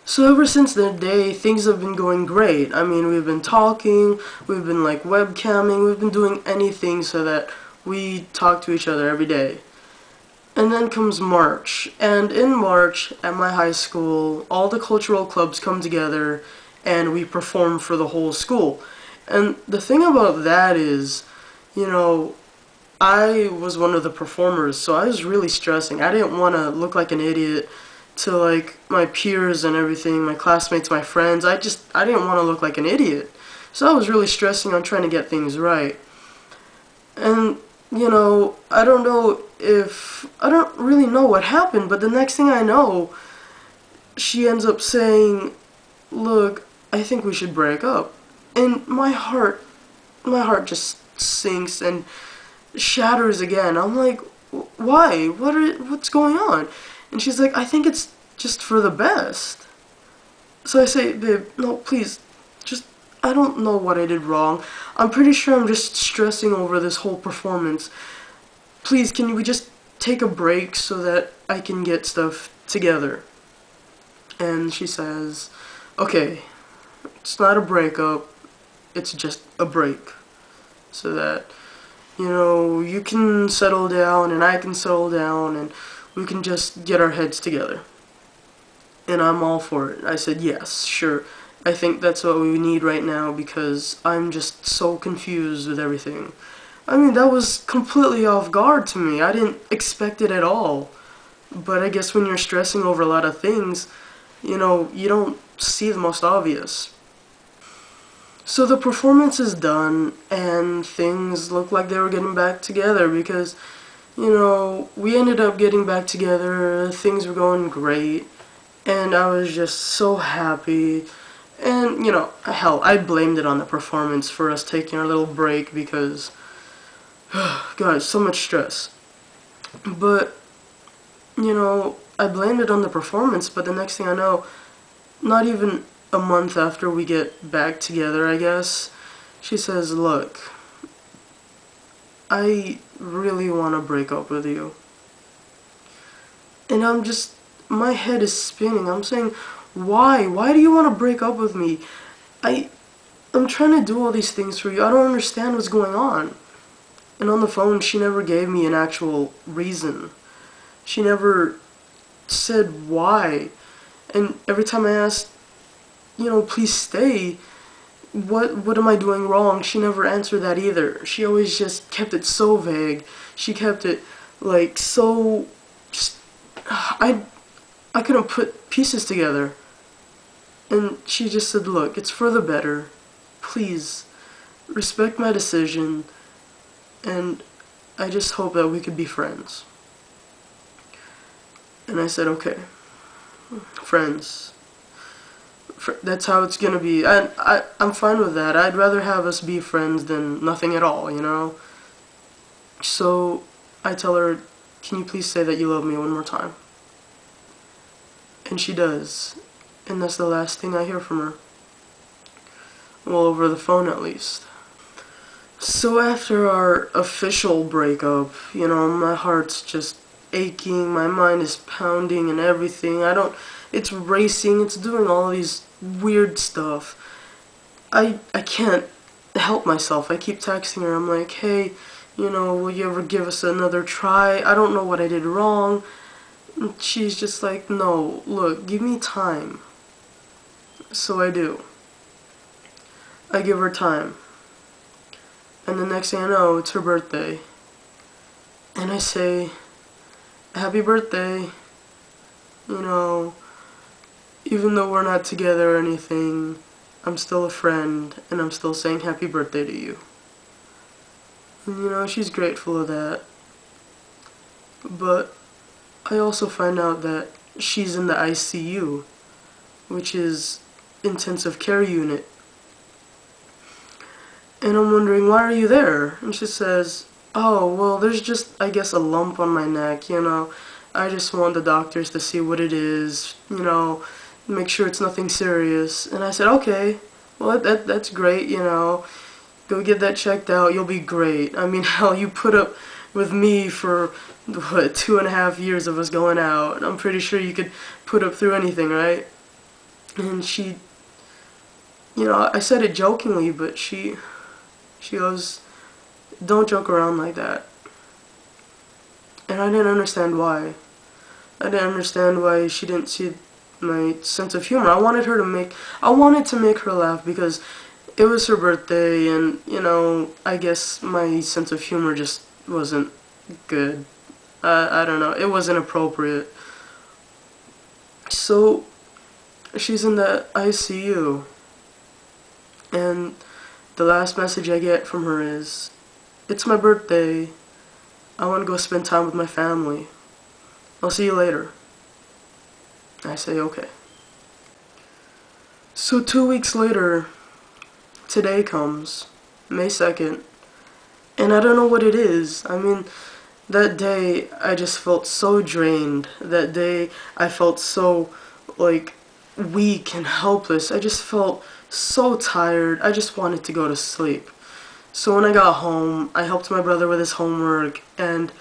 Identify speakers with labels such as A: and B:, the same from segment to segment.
A: So ever since that day, things have been going great. I mean, we've been talking, we've been like webcamming, we've been doing anything so that we talk to each other every day. And then comes March, and in March, at my high school, all the cultural clubs come together and we perform for the whole school. And the thing about that is, you know, I was one of the performers, so I was really stressing. I didn't want to look like an idiot to like my peers and everything, my classmates, my friends. I didn't want to look like an idiot. So I was really stressing on trying to get things right. And I don't know if I don't really know what happened, but the next thing I know, she ends up saying, "Look, I think we should break up." And my heart just sinks and shatters again. I'm like, "Why? What's going on?" And she's like, "I think it's just for the best." So I say, "Babe, no, please, just, I don't know what I did wrong. I'm pretty sure I'm just stressing over this whole performance. Please, can we just take a break so that I can get stuff together?" And she says, "Okay, it's not a breakup, it's just a break. So that, you can settle down and I can settle down and we can just get our heads together." And I'm all for it. I said, "Yes, sure. I think that's what we need right now because I'm just so confused with everything." I mean, that was completely off guard to me. I didn't expect it at all. But I guess when you're stressing over a lot of things, you don't see the most obvious. So the performance is done, and things look like they were getting back together because, we ended up getting back together, things were going great, and I was just so happy. And, hell, I blamed it on the performance for us taking our little break because, God, so much stress. But, I blamed it on the performance, but the next thing I know, not even a month after we get back together, I guess, she says, "Look, I really want to break up with you." And my head is spinning. I'm saying, "Why? Why do you want to break up with me? I, I'm trying to do all these things for you. I don't understand what's going on." And on the phone, she never gave me an actual reason. She never said why. And every time I asked, "Please stay, what am I doing wrong?" she never answered that either. She always just kept it so vague. She kept it like so just I couldn't put pieces together. And she just said, "Look, it's for the better. Please respect my decision, and I just hope that we could be friends." And I said, "Okay, friends. That's how it's gonna be. I'm fine with that. I'd rather have us be friends than nothing at all. So I tell her, "Can you please say that you love me one more time?" And she does. And that's the last thing I hear from her. Well, over the phone at least. So after our official breakup, my heart's just aching, my mind is pounding and everything. It's racing, it's doing all these weird stuff. I can't help myself. I keep texting her. I'm like, "Hey, will you ever give us another try? I don't know what I did wrong." And she's just like, "No, look, give me time." So I do. I give her time. And the next thing I know, it's her birthday. And I say, "Happy birthday. You know, even though we're not together or anything, I'm still a friend, and I'm still saying happy birthday to you." And she's grateful of that. But I also find out that she's in the ICU, which is intensive care unit. And I'm wondering, "Why are you there?" And she says, "Oh, well, there's just, I guess, a lump on my neck, I just want the doctors to see what it is, make sure it's nothing serious." And I said, "Okay, well, that's great, go get that checked out, you'll be great. I mean, hell, you put up with me for, what, 2.5 years of us going out, and I'm pretty sure you could put up through anything, right?" And she, I said it jokingly, but she goes, "Don't joke around like that." And I didn't understand why. I didn't understand why she didn't see my sense of humor. I wanted to make her laugh because it was her birthday, and I guess my sense of humor just wasn't good. I don't know, it wasn't appropriate. So she's in the ICU, and the last message I get from her is, "It's my birthday. I want to go spend time with my family. I'll see you later." I say, okay. So 2 weeks later, today comes, May 2nd, and I don't know what it is. I mean, that day I just felt so drained. That day I felt so, like, weak and helpless. I just felt so tired. I just wanted to go to sleep. So when I got home, I helped my brother with his homework, and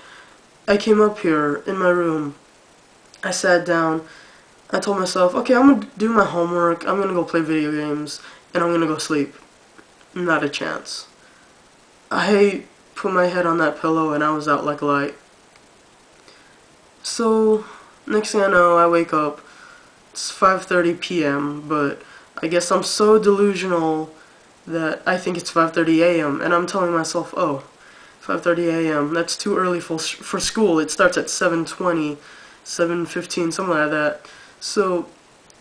A: I came up here in my room. I sat down. I told myself, okay, I'm going to do my homework, I'm going to go play video games, and I'm going to go sleep. Not a chance. I put my head on that pillow and I was out like a light. So, next thing I know, I wake up. It's 5:30 p.m., but I guess I'm so delusional that I think it's 5:30 a.m., and I'm telling myself, oh, 5:30 a.m., that's too early for school. It starts at 7:20, 7:15, something like that. So,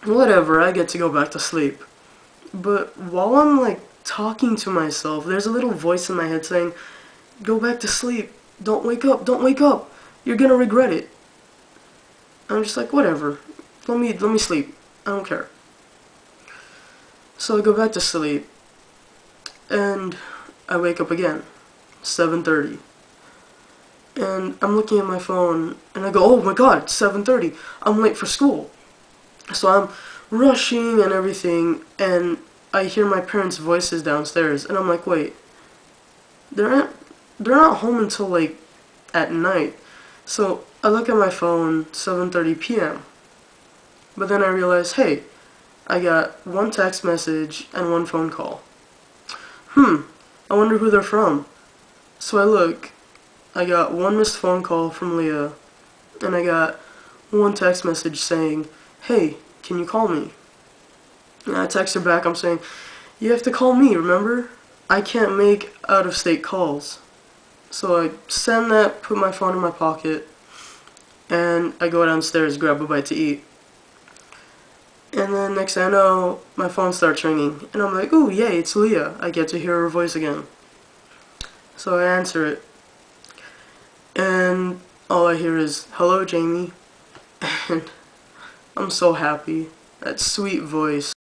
A: whatever, I get to go back to sleep. But while I'm like talking to myself, there's a little voice in my head saying, "Go back to sleep. Don't wake up. Don't wake up. You're gonna regret it." I'm just like, whatever. Let me sleep. I don't care. So I go back to sleep, and I wake up again, 7:30. And I'm looking at my phone, and I go, oh my god, 7:30. I'm late for school. So I'm rushing and everything, and I hear my parents' voices downstairs, and I'm like, wait, they're not home until like at night. So I look at my phone, 7:30 p.m. But then I realize, hey, I got one text message and one phone call. I wonder who they're from. So I look, I got one missed phone call from Leah, and I got one text message saying, "Hey, can you call me?" And I text her back, I'm saying, "You have to call me, remember? I can't make out-of-state calls." So I send that, put my phone in my pocket, and I go downstairs, grab a bite to eat. And then next thing I know, my phone starts ringing, and I'm like, ooh, yay, it's Leah. I get to hear her voice again. So I answer it, and all I hear is, "Hello, Jamie." And I'm so happy. That sweet voice.